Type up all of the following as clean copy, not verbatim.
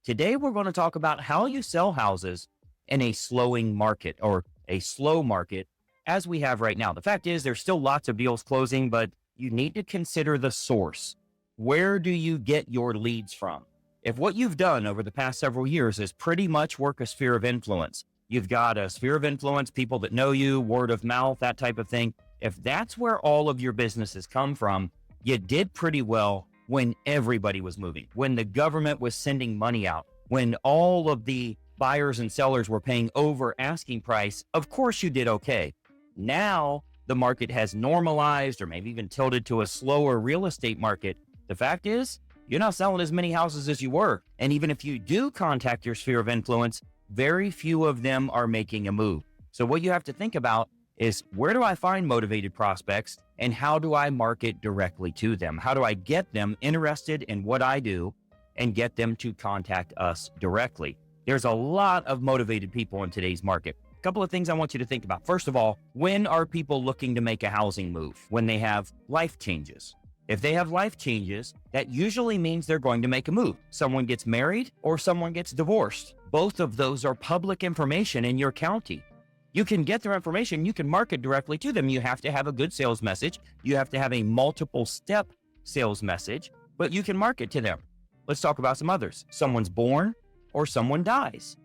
Today, we're going to talk about how you sell houses in a slowing market or a slow market as we have right now. The fact is, there's still lots of deals closing, but you need to consider the source. Where do you get your leads from? If what you've done over the past several years is pretty much work a sphere of influence, you've got a sphere of influence, people that know you, word of mouth, that type of thing. If that's where all of your businesses come from, you did pretty well when everybody was moving, when the government was sending money out, when all of the buyers and sellers were paying over asking price. Of course you did okay. Now the market has normalized or maybe even tilted to a slower real estate market. The fact is, you're not selling as many houses as you were. And even if you do contact your sphere of influence, very few of them are making a move. So what you have to think about is, where do I find motivated prospects and how do I market directly to them? How do I get them interested in what I do and get them to contact us directly? There's a lot of motivated people in today's market. A couple of things I want you to think about. First of all, when are people looking to make a housing move? When they have life changes. If they have life changes, that usually means they're going to make a move. Someone gets married or someone gets divorced. Both of those are public information in your county. You can get their information. You can market directly to them. You have to have a good sales message. You have to have a multiple step sales message, but you can market to them. Let's talk about some others. Someone's born or someone dies.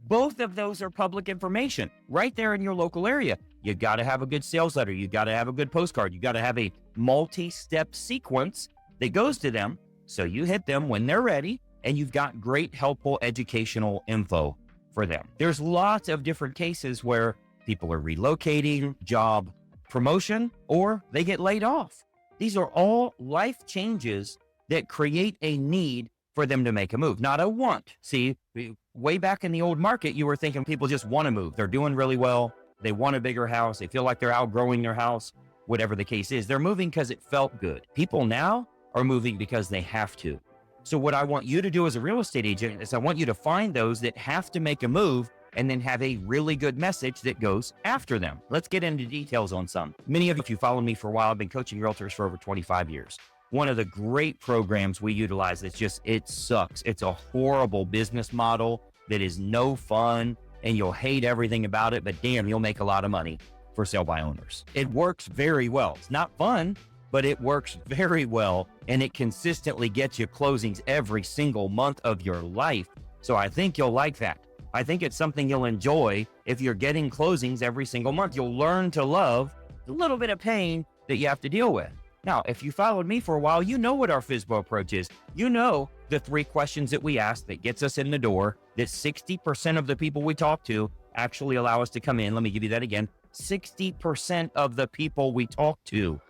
Both of those are public information right there in your local area. You got to have a good sales letter. You got to have a good postcard. You got to have a multi-step sequence that goes to them. So you hit them when they're ready and you've got great, helpful, educational info for them. There's lots of different cases where people are relocating, job promotion, or they get laid off. These are all life changes that create a need for them to make a move, not a want. See, way back in the old market, you were thinking people just want to move. They're doing really well. They want a bigger house. They feel like they're outgrowing their house, whatever the case is. They're moving because it felt good. People now are moving because they have to. So what I want you to do as a real estate agent is I want you to find those that have to make a move and then have a really good message that goes after them. Let's get into details on some. Many of you, if you follow me for a while, I've been coaching realtors for over 25 years. One of the great programs we utilize that's just, it sucks. It's a horrible business model that is no fun and you'll hate everything about it, but damn, you'll make a lot of money for sale by owners. It works very well. It's not fun, but it works very well and it consistently gets you closings every single month of your life. So I think you'll like that. I think it's something you'll enjoy if you're getting closings every single month. You'll learn to love the little bit of pain that you have to deal with. Now, if you followed me for a while, you know what our FSBO approach is. You know the 3 questions that we ask that gets us in the door, that 60% of the people we talk to actually allow us to come in. Let me give you that again. 60% of the people we talk to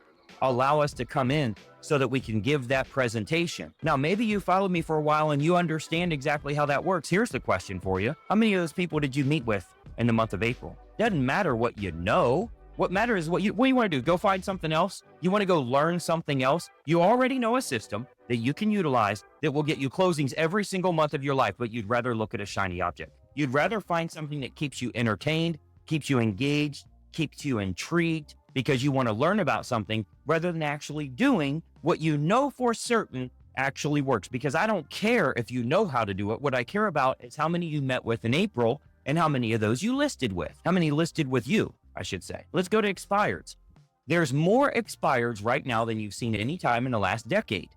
allow us to come in so that we can give that presentation. Now, maybe you followed me for a while and you understand exactly how that works. Here's the question for you. How many of those people did you meet with in the month of April? Doesn't matter what you know. What matters is what you want to do. Go find something else. You want to go learn something else. You already know a system that you can utilize that will get you closings every single month of your life, but you'd rather look at a shiny object. You'd rather find something that keeps you entertained, keeps you engaged, keeps you intrigued, because you want to learn about something rather than actually doing what you know for certain actually works. Because I don't care if you know how to do it. What I care about is how many you met with in April and how many of those you listed with. How many listed with you, I should say. Let's go to expireds. There's more expireds right now than you've seen at any time in the last decade.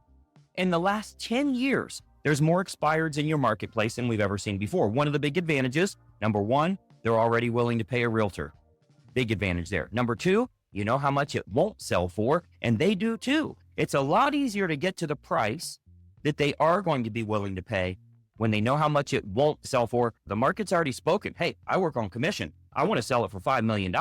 In the last 10 years, there's more expireds in your marketplace than we've ever seen before. One of the big advantages, number one, they're already willing to pay a realtor. Big advantage there. Number two, you know how much it won't sell for, and they do too. It's a lot easier to get to the price that they are going to be willing to pay when they know how much it won't sell for. The market's already spoken. Hey, I work on commission. I want to sell it for $5 million.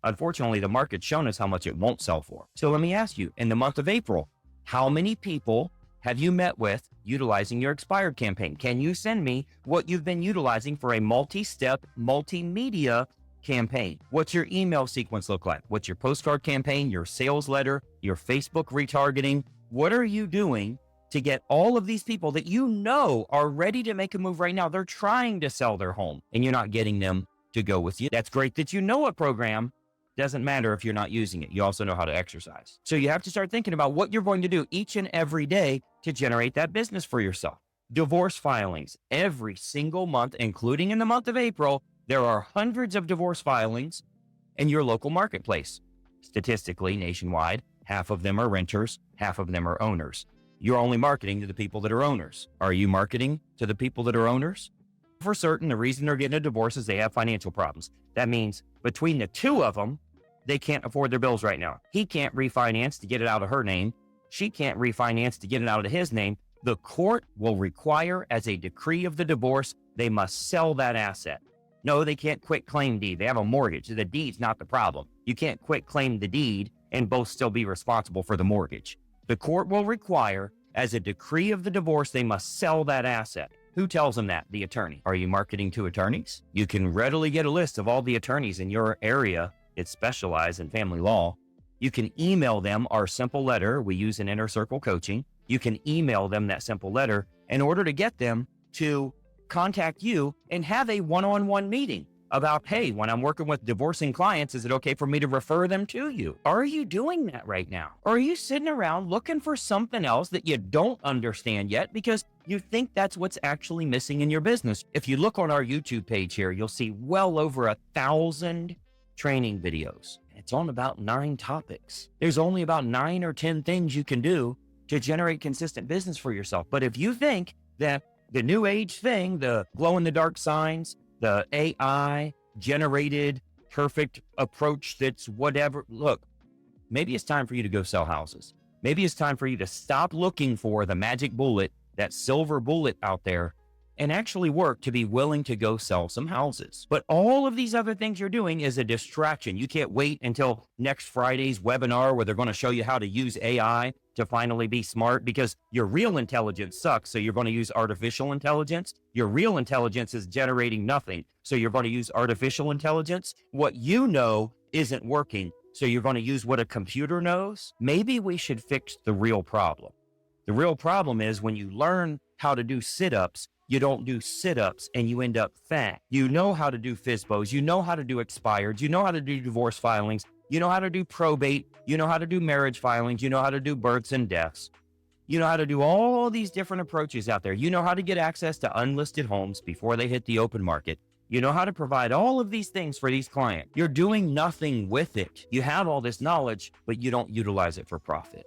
Unfortunately, the market's shown us how much it won't sell for. So let me ask you, in the month of April, how many people have you met with utilizing your expired campaign? Can you send me what you've been utilizing for a multi-step, multimedia campaign? What's your email sequence look like? What's your postcard campaign, your sales letter, your Facebook retargeting? What are you doing to get all of these people that you know are ready to make a move right now? They're trying to sell their home and you're not getting them to go with you. That's great that you know a program. Doesn't matter if you're not using it. You also know how to exercise. So you have to start thinking about what you're going to do each and every day to generate that business for yourself. Divorce filings every single month, including in the month of April, there are hundreds of divorce filings in your local marketplace. Statistically, nationwide, half of them are renters, half of them are owners. You're only marketing to the people that are owners. Are you marketing to the people that are owners? For certain, the reason they're getting a divorce is they have financial problems. That means between the two of them, they can't afford their bills right now. He can't refinance to get it out of her name. She can't refinance to get it out of his name. The court will require, as a decree of the divorce, they must sell that asset. No, they can't quit claim deed. They have a mortgage. The deed's not the problem. You can't quit claim the deed and both still be responsible for the mortgage. The court will require, as a decree of the divorce, they must sell that asset. Who tells them that? The attorney. Are you marketing to attorneys? You can readily get a list of all the attorneys in your area that specialize in family law. You can email them our simple letter. We use in Inner Circle Coaching. You can email them that simple letter in order to get them to contact you and have a one-on-one meeting about, hey, when I'm working with divorcing clients, is it okay for me to refer them to you? Are you doing that right now? Or are you sitting around looking for something else that you don't understand yet because you think that's what's actually missing in your business? If you look on our YouTube page here, you'll see well over 1,000 training videos. It's on about 9 topics. There's only about 9 or 10 things you can do to generate consistent business for yourself. But if you think that the new age thing, the glow in the dark signs, the AI generated perfect approach that's whatever, look, maybe it's time for you to go sell houses. Maybe it's time for you to stop looking for the magic bullet, that silver bullet out there, and actually work to be willing to go sell some houses. But all of these other things you're doing is a distraction. You can't wait until next Friday's webinar where they're going to show you how to use AI to finally be smart, because your real intelligence sucks. So you're going to use artificial intelligence. Your real intelligence is generating nothing. So you're going to use artificial intelligence. What you know isn't working. So you're going to use what a computer knows. Maybe we should fix the real problem. The real problem is when you learn how to do sit-ups, you don't do sit-ups and you end up fat. You know how to do FSBOs. You know how to do expireds. You know how to do divorce filings. You know how to do probate. You know how to do marriage filings. You know how to do births and deaths. You know how to do all these different approaches out there. You know how to get access to unlisted homes before they hit the open market. You know how to provide all of these things for these clients. You're doing nothing with it. You have all this knowledge, but you don't utilize it for profit.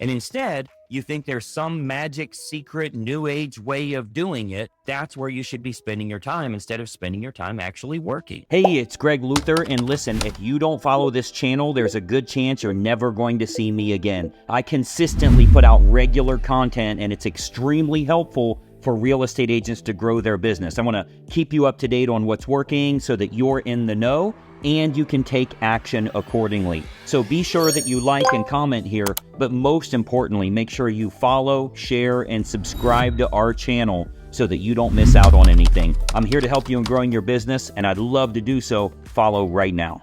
And instead, you think there's some magic, secret, new age way of doing it. That's where you should be spending your time instead of spending your time actually working. Hey, it's Greg Luther. And listen, if you don't follow this channel, there's a good chance you're never going to see me again. I consistently put out regular content, and it's extremely helpful for real estate agents to grow their business. I want to keep you up to date on what's working so that you're in the know and you can take action accordingly. So be sure that you like and comment here, but most importantly, make sure you follow, share, and subscribe to our channel so that you don't miss out on anything. I'm here to help you in growing your business, and I'd love to do so. Follow right now.